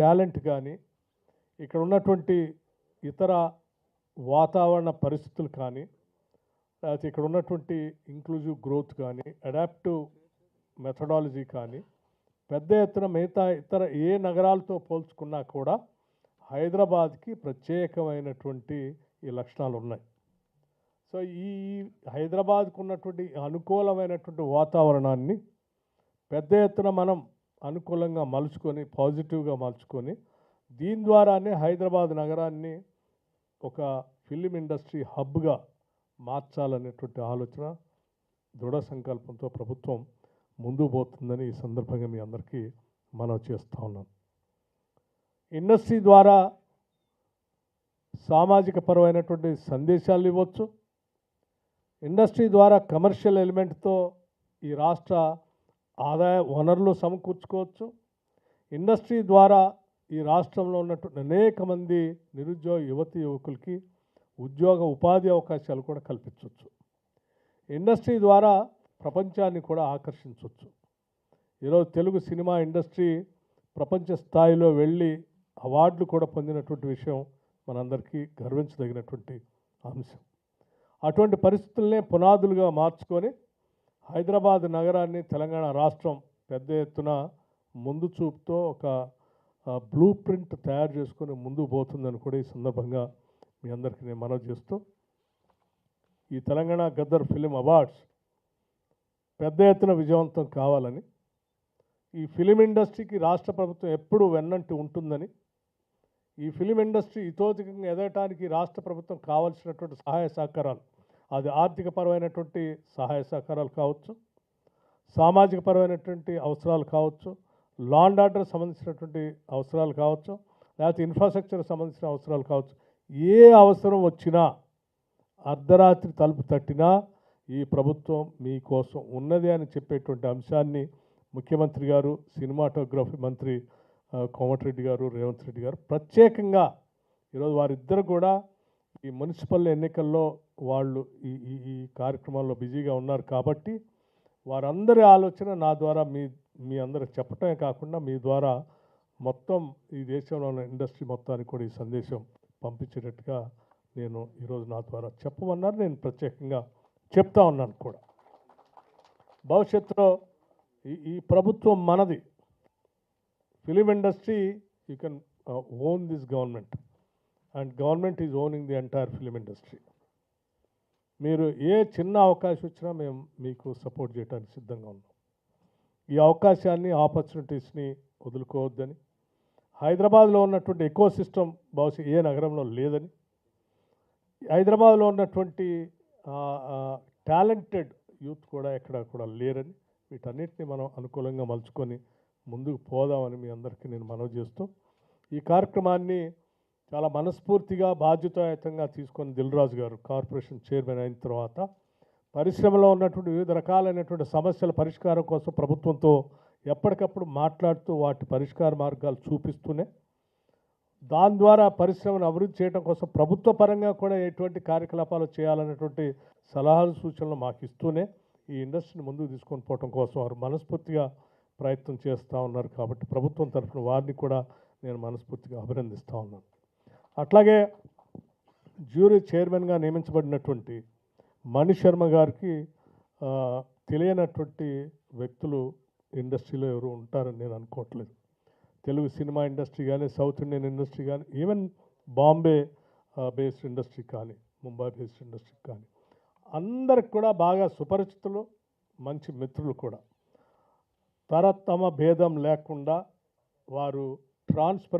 Talent కానీ ఇక్కడ ఉన్నటువంటి ఇతర వాతావరణ పరిస్థితులు కానీ లేకపోతే ఇక్కడ ఉన్నటువంటి ఇంక్లూజివ్ గ్రోత్ కానీ అడాప్టివ్ మెథడాలజీ కానీ పెద్ద ఎత్తున మిగతా ఇతర ఏ నగరాలతో పోల్చుకున్నా కూడా హైదరాబాద్కి ప్రత్యేకమైనటువంటి ఈ లక్షణాలు ఉన్నాయి. సో ఈ హైదరాబాద్కు ఉన్నటువంటి అనుకూలమైనటువంటి వాతావరణాన్ని పెద్ద ఎత్తున మనం అనుకూలంగా మలుచుకొని పాజిటివ్గా మలుచుకొని దీని ద్వారానే హైదరాబాద్ నగరాన్ని ఒక ఫిలిం ఇండస్ట్రీ హబ్గా మార్చాలనేటువంటి ఆలోచన దృఢ సంకల్పంతో ప్రభుత్వం ముందుకు పోతుందని ఈ సందర్భంగా మీ అందరికీ మనవి చేస్తూ ఉన్నాను. ఇండస్ట్రీ ద్వారా సామాజిక పరమైనటువంటి సందేశాలు ఇవ్వచ్చు. ఇండస్ట్రీ ద్వారా కమర్షియల్ ఎలిమెంట్తో ఈ రాష్ట్ర ఆదాయ వనరులు సమకూర్చుకోవచ్చు. ఇండస్ట్రీ ద్వారా ఈ రాష్ట్రంలో ఉన్నటువంటి అనేక మంది నిరుద్యోగ యువతి యువకులకి ఉద్యోగ ఉపాధి అవకాశాలు కూడా కల్పించవచ్చు. ఇండస్ట్రీ ద్వారా ప్రపంచాన్ని కూడా ఆకర్షించవచ్చు. ఈరోజు తెలుగు సినిమా ఇండస్ట్రీ ప్రపంచ స్థాయిలో వెళ్ళి అవార్డులు కూడా పొందినటువంటి విషయం మనందరికీ గర్వించదగినటువంటి అంశం. అటువంటి పరిస్థితులనే పునాదులుగా మార్చుకొని హైదరాబాద్ నగరాన్ని తెలంగాణ రాష్ట్రం పెద్ద ఎత్తున ముందు చూపుతో ఒక బ్లూ ప్రింట్ తయారు చేసుకొని ముందుకు పోతుందని కూడా ఈ సందర్భంగా మీ అందరికీ నేను మనవి చేస్తూ ఈ తెలంగాణ గద్దర్ ఫిలిం అవార్డ్స్ పెద్ద ఎత్తున విజయవంతం కావాలని ఈ ఫిలిం ఇండస్ట్రీకి రాష్ట్ర ప్రభుత్వం ఎప్పుడూ వెన్నంటి ఉంటుందని ఈ ఫిలిం ఇండస్ట్రీ ఇతోధికంగా ఎదగటానికి రాష్ట్ర ప్రభుత్వం కావాల్సినటువంటి సహాయ సహకారాలు అది ఆర్థికపరమైనటువంటి సహాయ సహకారాలు కావచ్చు, సామాజిక పరమైనటువంటి అవసరాలు కావచ్చు, లా అండ్ ఆర్డర్ సంబంధించినటువంటి అవసరాలు కావచ్చు, లేకపోతే ఇన్ఫ్రాస్ట్రక్చర్ సంబంధించిన అవసరాలు కావచ్చు, ఏ అవసరం వచ్చినా అర్ధరాత్రి తలుపు తట్టినా ఈ ప్రభుత్వం మీకోసం ఉన్నది అని చెప్పేటువంటి అంశాన్ని ముఖ్యమంత్రి గారు, సినిమాటోగ్రఫీ మంత్రి కోమటిరెడ్డి గారు, రేవంత్ రెడ్డి గారు ప్రత్యేకంగా ఈరోజు వారిద్దరు కూడా ఈ మున్సిపల్ ఎన్నికల్లో వాళ్ళు ఈ కార్యక్రమాల్లో బిజీగా ఉన్నారు కాబట్టి వారందరి ఆలోచన నా ద్వారా మీ అందరికి చెప్పటమే కాకుండా మీ ద్వారా మొత్తం ఈ దేశంలో ఉన్న ఇండస్ట్రీ మొత్తానికి కూడా ఈ సందేశం పంపించేటట్టుగా నేను ఈరోజు నా ద్వారా చెప్పమన్నారు. నేను ప్రత్యేకంగా చెప్తా ఉన్నాను కూడా. భవిష్యత్తులో ఈ ప్రభుత్వం మనది. Film industry you can own this government and government is owning the entire film industry. మీరు ఏ చిన్న అవకాశం వచ్చినా మేము మీకు సపోర్ట్ చేయడానికి సిద్ధంగా ఉన్నాం. ఈ అవకాశాన్ని ఆపర్చునిటీస్ని వదులుకోవద్దని, హైదరాబాద్లో ఉన్నటువంటి ఎకో సిస్టమ్ బహుశా ఏ నగరంలో లేదని, హైదరాబాద్లో ఉన్నటువంటి టాలెంటెడ్ యూత్ కూడా ఎక్కడ కూడా లేరని, వీటన్నిటిని మనం అనుకూలంగా మలుచుకొని ముందుకు పోదామని మీ అందరికీ నేను మనవి చేస్తూ ఈ కార్యక్రమాన్ని చాలా మనస్ఫూర్తిగా బాధ్యతాయుతంగా తీసుకొని దిల్రాజు గారు కార్పొరేషన్ చైర్మన్ అయిన తర్వాత పరిశ్రమలో ఉన్నటువంటి వివిధ రకాలైనటువంటి సమస్యల పరిష్కారం కోసం ప్రభుత్వంతో ఎప్పటికప్పుడు మాట్లాడుతూ వాటి పరిష్కార మార్గాలు చూపిస్తూనే దాని ద్వారా పరిశ్రమను అభివృద్ధి చేయడం కోసం ప్రభుత్వ పరంగా కూడా ఎటువంటి కార్యకలాపాలు చేయాలనేటువంటి సలహాలు సూచనలు మాకు ఇస్తూనే ఈ ఇండస్ట్రీని ముందుకు తీసుకొని పోవడం కోసం వారు మనస్ఫూర్తిగా ప్రయత్నం చేస్తూ ఉన్నారు. కాబట్టి ప్రభుత్వం తరఫున వారిని కూడా నేను మనస్ఫూర్తిగా అభినందిస్తూ ఉన్నాను. అట్లాగే జ్యూరీ చైర్మన్గా నియమించబడినటువంటి మణి శర్మ గారికి తెలియనటువంటి వ్యక్తులు ఇండస్ట్రీలో ఎవరు ఉంటారని నేను అనుకోవట్లేదు. తెలుగు సినిమా ఇండస్ట్రీ కానీ, సౌత్ ఇండియన్ ఇండస్ట్రీ కానీ, ఈవెన్ బాంబే బేస్డ్ ఇండస్ట్రీ కానీ, ముంబై బేస్డ్ ఇండస్ట్రీ కానీ అందరికి కూడా బాగా సుపరిచితులు, మంచి మిత్రులు కూడా. తరతమ భేదం లేకుండా వారు ట్రాన్స్పరెంట్